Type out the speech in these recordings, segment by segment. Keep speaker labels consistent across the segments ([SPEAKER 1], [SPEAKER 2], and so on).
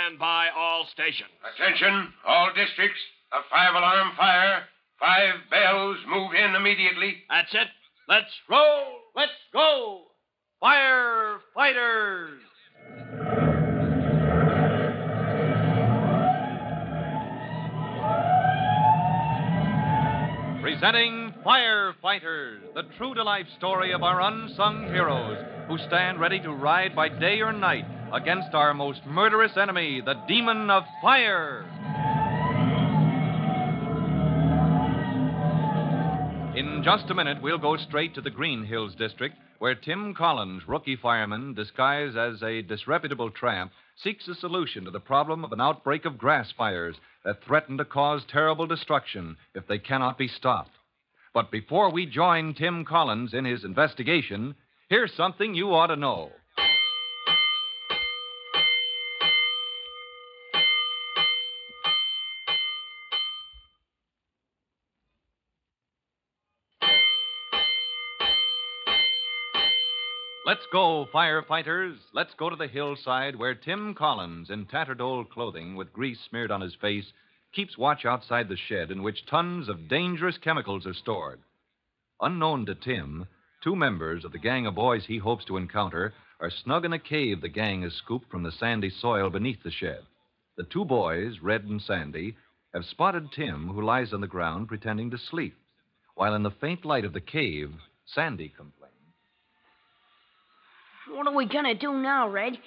[SPEAKER 1] Stand by all stations.
[SPEAKER 2] Attention, all districts. A 5-alarm fire. 5 bells. Move in immediately.
[SPEAKER 1] That's it. Let's roll. Let's go. Firefighters. Presenting Firefighters, the true-to-life story of our unsung heroes who stand ready to ride by day or night against our most murderous enemy, the demon of fire. In just a minute, we'll go straight to the Green Hills district, where Tim Collins, rookie fireman, disguised as a disreputable tramp, seeks a solution to the problem of an outbreak of grass fires that threaten to cause terrible destruction if they cannot be stopped. But before we join Tim Collins in his investigation, here's something you ought to know. Let's go, firefighters. Let's go to the hillside where Tim Collins, in tattered old clothing with grease smeared on his face, keeps watch outside the shed in which tons of dangerous chemicals are stored. Unknown to Tim, 2 members of the gang of boys he hopes to encounter are snug in a cave the gang has scooped from the sandy soil beneath the shed. The 2 boys, Red and Sandy, have spotted Tim, who lies on the ground pretending to sleep, while in the faint light of the cave, Sandy complains.
[SPEAKER 3] What are we going to do now, Red?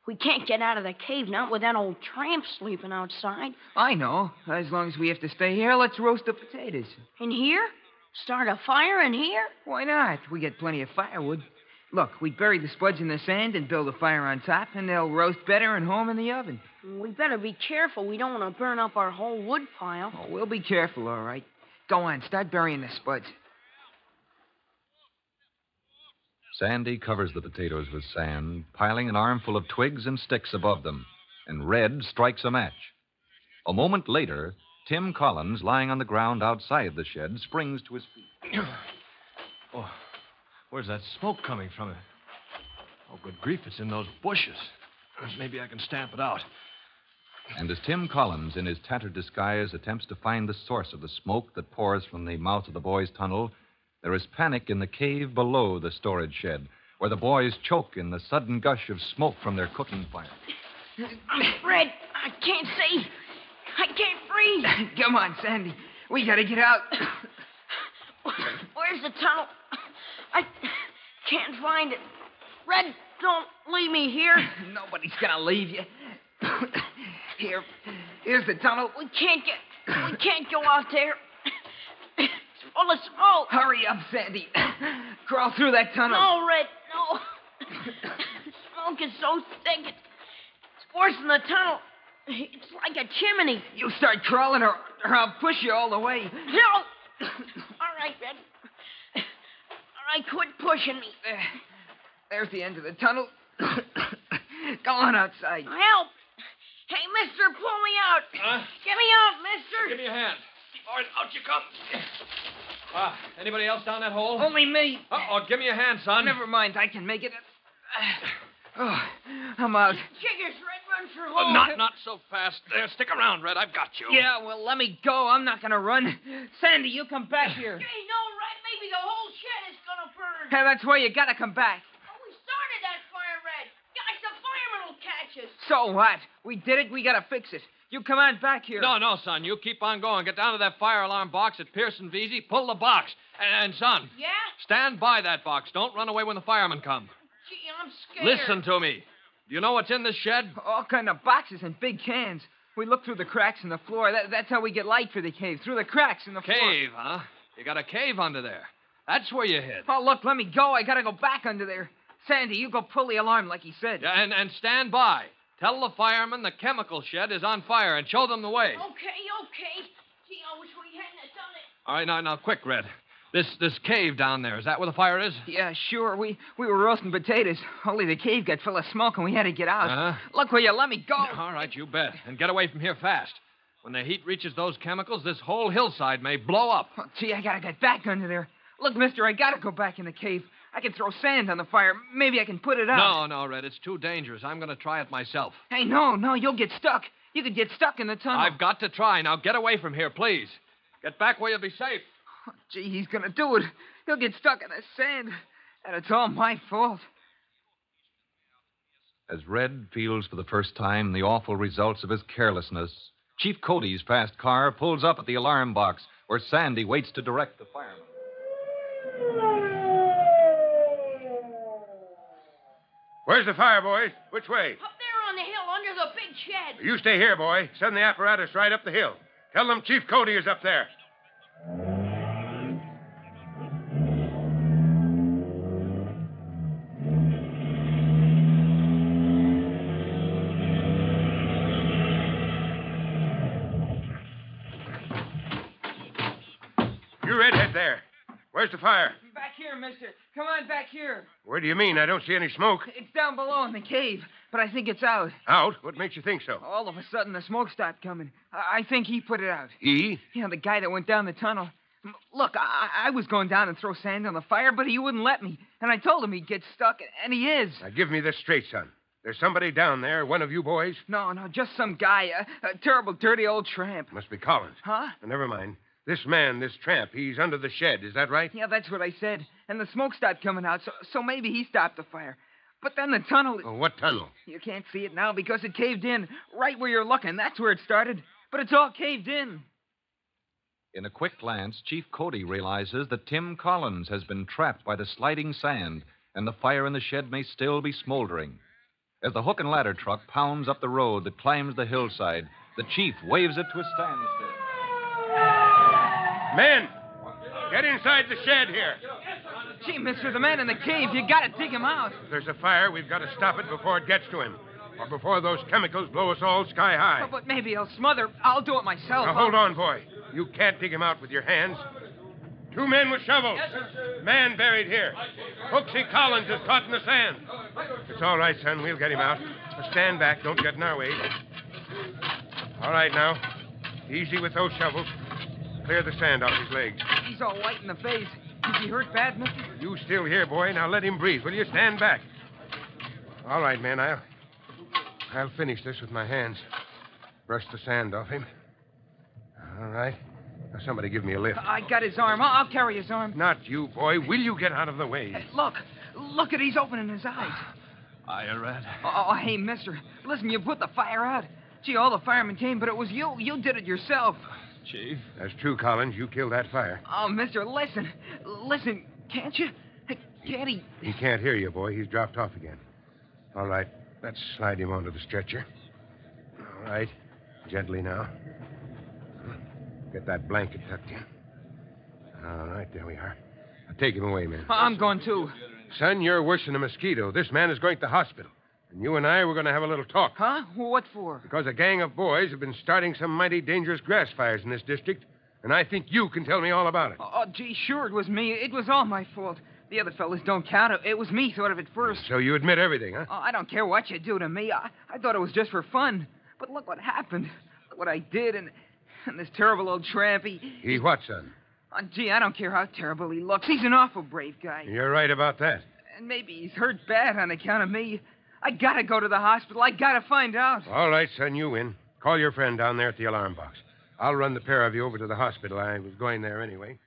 [SPEAKER 3] We can't get out of the cave now with that old tramp sleeping outside.
[SPEAKER 4] I know. As long as we have to stay here, let's roast the potatoes.
[SPEAKER 3] In here? Start a fire in here?
[SPEAKER 4] Why not? We get plenty of firewood. Look, we bury the spuds in the sand and build a fire on top, and they'll roast better and home in the oven.
[SPEAKER 3] We better be careful. We don't want to burn up our whole wood pile.
[SPEAKER 4] Oh, we'll be careful, all right. Go on, start burying the spuds.
[SPEAKER 5] Sandy covers the potatoes with sand, piling an armful of twigs and sticks above them, and Red strikes a match. A moment later, Tim Collins, lying on the ground outside the shed, springs to his feet.
[SPEAKER 1] Oh, where's that smoke coming from? Oh, good grief, it's in those bushes. Maybe I can stamp it out.
[SPEAKER 5] And as Tim Collins, in his tattered disguise, attempts to find the source of the smoke that pours from the mouth of the boys' tunnel, there is panic in the cave below the storage shed, where the boys choke in the sudden gush of smoke from their cooking fire.
[SPEAKER 3] Red, I can't see. I can't breathe.
[SPEAKER 4] Come on, Sandy. We gotta get out.
[SPEAKER 3] Where's the tunnel? I can't find it. Red, don't leave me here.
[SPEAKER 4] Nobody's gonna leave you. Here's the tunnel.
[SPEAKER 3] We can't go out there. It's full of smoke.
[SPEAKER 4] Hurry up, Sandy. Crawl through that tunnel.
[SPEAKER 3] No, Red, no. The smoke is so thick. It's worse than the tunnel. It's like a chimney.
[SPEAKER 4] You start crawling or I'll push you all the way.
[SPEAKER 3] No. All right, Red. All right, quit pushing me.
[SPEAKER 4] There's the end of the tunnel. Go on outside.
[SPEAKER 3] Help. Hey, mister, pull me out. Get me out, mister.
[SPEAKER 1] Give me a hand. All right, out you come. Anybody else down that hole?
[SPEAKER 4] Only me.
[SPEAKER 1] Uh-oh, give me a hand, son.
[SPEAKER 4] Never mind, I can make it. Oh, I'm out.
[SPEAKER 3] Chiggers, Red, run for home.
[SPEAKER 1] Not so fast. There, stick around, Red. I've got you.
[SPEAKER 4] Yeah, well, let me go. I'm not going to run. Sandy, you come back here.
[SPEAKER 3] Hey, no, Red. Maybe the whole shed is going to burn.
[SPEAKER 4] Hey, that's where you got to come back.
[SPEAKER 3] Oh, we started that fire, Red. Gosh, the firemen will catch us.
[SPEAKER 4] So what? We did it. We got to fix it. You come on back here.
[SPEAKER 1] No, son. You keep on going. Get down to that fire alarm box at Pearson Vesey. Pull the box. And, son.
[SPEAKER 3] Yeah?
[SPEAKER 1] Stand by that box. Don't run away when the firemen come.
[SPEAKER 3] Gee, I'm scared.
[SPEAKER 1] Listen to me. Do you know what's in this shed?
[SPEAKER 4] All kind of boxes and big cans. We look through the cracks in the floor. That's how we get light for the cave, through the cracks in the floor.
[SPEAKER 1] Cave, huh? You got a cave under there. That's where you hid.
[SPEAKER 4] Oh, look, let me go. I got to go back under there. Sandy, you go pull the alarm like he said.
[SPEAKER 1] Yeah, and stand by. Tell the firemen the chemical shed is on fire and show them the way.
[SPEAKER 3] Okay. Gee, I wish we hadn't done it.
[SPEAKER 1] All right, now, quick, Red. This cave down there, is that where the fire is?
[SPEAKER 4] Yeah, sure. We were roasting potatoes. Only the cave got full of smoke and we had to get out.
[SPEAKER 1] Uh-huh.
[SPEAKER 4] Look, will you let me go?
[SPEAKER 1] All right, you bet. And get away from here fast. When the heat reaches those chemicals, this whole hillside may blow up.
[SPEAKER 4] Oh, gee, I got to get back under there. Look, mister, I got to go back in the cave. I can throw sand on the fire. Maybe I can put it out.
[SPEAKER 6] No, Red. It's too dangerous. I'm going to try it myself.
[SPEAKER 4] Hey, no, you'll get stuck. You could get stuck in the tunnel.
[SPEAKER 6] I've got to try. Now get away from here, please. Get back where you'll be safe.
[SPEAKER 4] Oh, gee, he's going to do it. He'll get stuck in the sand. And it's all my fault.
[SPEAKER 5] As Red feels for the first time the awful results of his carelessness, Chief Cody's fast car pulls up at the alarm box where Sandy waits to direct the fireman.
[SPEAKER 2] Where's the fire, boys? Which way?
[SPEAKER 3] Up there on the hill under the big shed.
[SPEAKER 2] You stay here, boy. Send the apparatus right up the hill. Tell them Chief Cody is up there. You redhead there. Where's the fire?
[SPEAKER 4] Back here, mister. Come on, back here.
[SPEAKER 2] Where do you mean? I don't see any smoke.
[SPEAKER 4] It's down below in the cave, but I think it's out.
[SPEAKER 2] Out? What makes you think so?
[SPEAKER 4] All of a sudden, the smoke stopped coming. I think he put it out.
[SPEAKER 2] He?
[SPEAKER 4] Yeah, the guy that went down the tunnel. Look, I was going down and throw sand on the fire, but he wouldn't let me. And I told him he'd get stuck, and he is.
[SPEAKER 2] Now, give me this straight, son. There's somebody down there, one of you boys?
[SPEAKER 4] No, just some guy, a terrible, dirty old tramp.
[SPEAKER 2] Must be Collins.
[SPEAKER 4] Huh?
[SPEAKER 2] Well, never mind. This man, this tramp, he's under the shed. Is that right?
[SPEAKER 4] Yeah, that's what I said. And the smoke stopped coming out, so maybe he stopped the fire. But then the tunnel...
[SPEAKER 2] Oh, what tunnel?
[SPEAKER 4] You can't see it now because it caved in. Right where you're looking, that's where it started. But it's all caved in.
[SPEAKER 5] In a quick glance, Chief Cody realizes that Tim Collins has been trapped by the sliding sand, and the fire in the shed may still be smoldering. As the hook and ladder truck pounds up the road that climbs the hillside, the chief waves it to a standstill.
[SPEAKER 2] Men, get inside the shed here.
[SPEAKER 4] Gee, mister, the man in the cave, you gotta dig him out.
[SPEAKER 2] If there's a fire, we've got to stop it before it gets to him. Or before those chemicals blow us all sky high.
[SPEAKER 4] Oh, but maybe he'll smother. I'll do it myself.
[SPEAKER 2] Now, hold on, boy. You can't dig him out with your hands. 2 men with shovels.
[SPEAKER 4] Yes, sir.
[SPEAKER 2] Man buried here. Hooksy Collins is caught in the sand. It's all right, son. We'll get him out. Now stand back. Don't get in our way. All right, now. Easy with those shovels. Clear the sand off his legs.
[SPEAKER 4] He's all white in the face. Is he hurt bad, mister?
[SPEAKER 2] You still here, boy. Now let him breathe. Will you stand back? All right, man. I'll finish this with my hands. Brush the sand off him. All right. Now somebody give me a lift.
[SPEAKER 4] I got his arm. I'll carry his arm.
[SPEAKER 2] Not you, boy. Will you get out of the way?
[SPEAKER 4] Hey, look at he's opening his eyes.
[SPEAKER 6] Hiya, Red.
[SPEAKER 4] Oh, hey, mister. Listen, you put the fire out. Gee, all the firemen came, but it was you. You did it yourself.
[SPEAKER 6] Chief.
[SPEAKER 2] That's true, Collins. You killed that fire.
[SPEAKER 4] Oh, mister, listen. Listen, can't you? Hey, can't he?
[SPEAKER 2] He can't hear you, boy. He's dropped off again. All right. Let's slide him onto the stretcher. All right. Gently now. Get that blanket tucked in. All right, there we are. Now take him away, man.
[SPEAKER 4] I'm going too.
[SPEAKER 2] Son, you're worse than a mosquito. This man is going to the hospital. And you and I, we're going to have a little talk.
[SPEAKER 4] Huh? What for?
[SPEAKER 2] Because a gang of boys have been starting some mighty dangerous grass fires in this district. And I think you can tell me all about it.
[SPEAKER 4] Oh, gee, sure, it was me. It was all my fault. The other fellas don't count. It was me thought of it first.
[SPEAKER 2] So you admit everything, huh?
[SPEAKER 4] Oh, I don't care what you do to me. I thought it was just for fun. But look what happened. Look what I did, and this terrible old tramp,
[SPEAKER 2] He what, son?
[SPEAKER 4] Oh, gee, I don't care how terrible he looks. He's an awful brave guy.
[SPEAKER 2] You're right about that.
[SPEAKER 4] And maybe he's hurt bad on account of me. I gotta go to the hospital. I gotta find out.
[SPEAKER 2] All right, son, you win. Call your friend down there at the alarm box. I'll run the pair of you over to the hospital. I was going there anyway.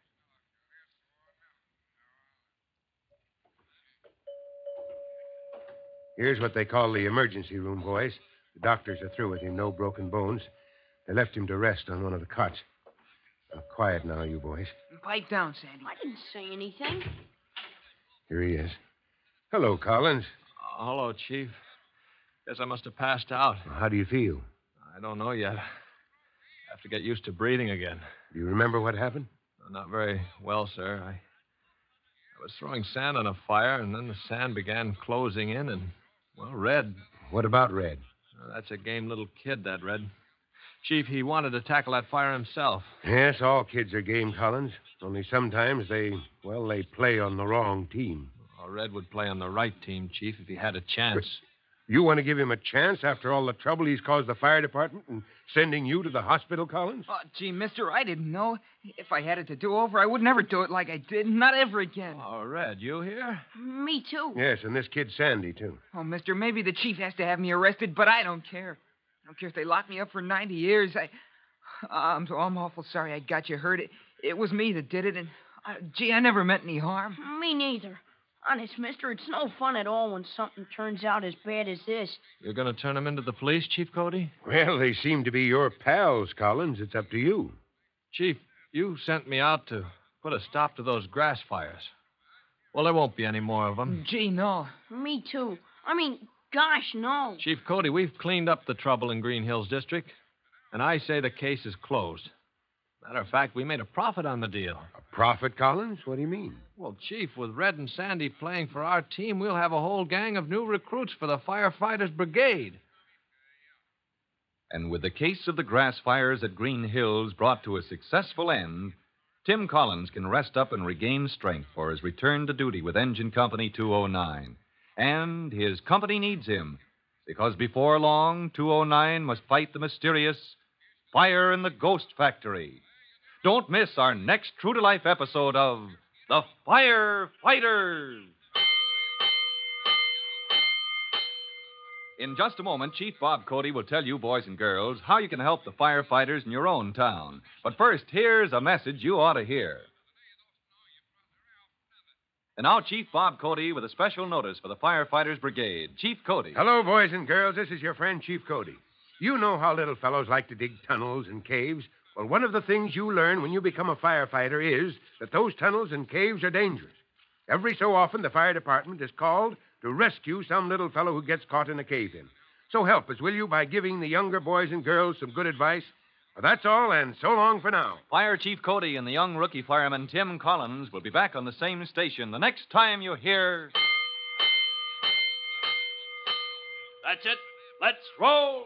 [SPEAKER 2] Here's what they call the emergency room, boys. The doctors are through with him. No broken bones. They left him to rest on one of the cots. Now, quiet now, you boys.
[SPEAKER 4] Pipe down, Sandy.
[SPEAKER 3] I didn't say anything.
[SPEAKER 2] Here he is. Hello, Collins.
[SPEAKER 6] Hello, Chief. Guess I must have passed out.
[SPEAKER 2] How do you feel?
[SPEAKER 6] I don't know yet. I have to get used to breathing again.
[SPEAKER 2] Do you remember what happened?
[SPEAKER 6] Not very well, sir. I was throwing sand on a fire, and then the sand began closing in, and, well, Red.
[SPEAKER 2] What about Red?
[SPEAKER 6] That's a game little kid, that Red. Chief, he wanted to tackle that fire himself.
[SPEAKER 2] Yes, all kids are game, Collins. Only sometimes they play on the wrong team.
[SPEAKER 6] Well, Red would play on the right team, Chief, if he had a chance.
[SPEAKER 2] You want to give him a chance after all the trouble he's caused the fire department and sending you to the hospital, Collins?
[SPEAKER 4] Oh, gee, mister, I didn't know. If I had it to do over, I would never do it like I did. Not ever again.
[SPEAKER 6] Oh, Red, you here?
[SPEAKER 3] Me too.
[SPEAKER 2] Yes, and this kid Sandy, too.
[SPEAKER 4] Oh, mister, maybe the chief has to have me arrested, but I don't care. I don't care if they lock me up for 90 years. I'm awful sorry I got you hurt. It was me that did it, and, gee, I never meant any harm.
[SPEAKER 3] Me neither. Honest, mister, it's no fun at all when something turns out as bad as this.
[SPEAKER 6] You're going to turn him into the police, Chief Cody?
[SPEAKER 2] Well, they seem to be your pals, Collins. It's up to you.
[SPEAKER 6] Chief, you sent me out to put a stop to those grass fires. Well, there won't be any more of them.
[SPEAKER 4] Gee, no.
[SPEAKER 3] Me too. I mean, gosh, no.
[SPEAKER 6] Chief Cody, we've cleaned up the trouble in Green Hills District, and I say the case is closed. Matter of fact, we made a profit on the deal.
[SPEAKER 2] A profit, Collins? What do you mean?
[SPEAKER 6] Well, Chief, with Red and Sandy playing for our team, we'll have a whole gang of new recruits for the Firefighters Brigade.
[SPEAKER 5] And with the case of the grass fires at Green Hills brought to a successful end, Tim Collins can rest up and regain strength for his return to duty with Engine Company 209. And his company needs him, because before long, 209 must fight the mysterious fire in the Ghost Factory. Don't miss our next true-to-life episode of The Firefighters. In just a moment, Chief Bob Cody will tell you, boys and girls, how you can help the firefighters in your own town. But first, here's a message you ought to hear. And now, Chief Bob Cody with a special notice for the Firefighters Brigade. Chief Cody.
[SPEAKER 2] Hello, boys and girls. This is your friend, Chief Cody. You know how little fellows like to dig tunnels and caves. Well, one of the things you learn when you become a firefighter is that those tunnels and caves are dangerous. Every so often, the fire department is called to rescue some little fellow who gets caught in a cave-in. So help us, will you, by giving the younger boys and girls some good advice? Well, that's all, and so long for now.
[SPEAKER 5] Fire Chief Cody and the young rookie fireman Tim Collins will be back on the same station the next time you hear... That's it. Let's roll.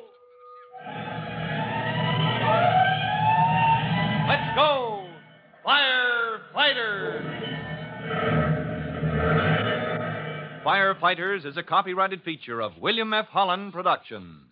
[SPEAKER 5] Let's go, Firefighters! Firefighters is a copyrighted feature of William F. Holland Productions.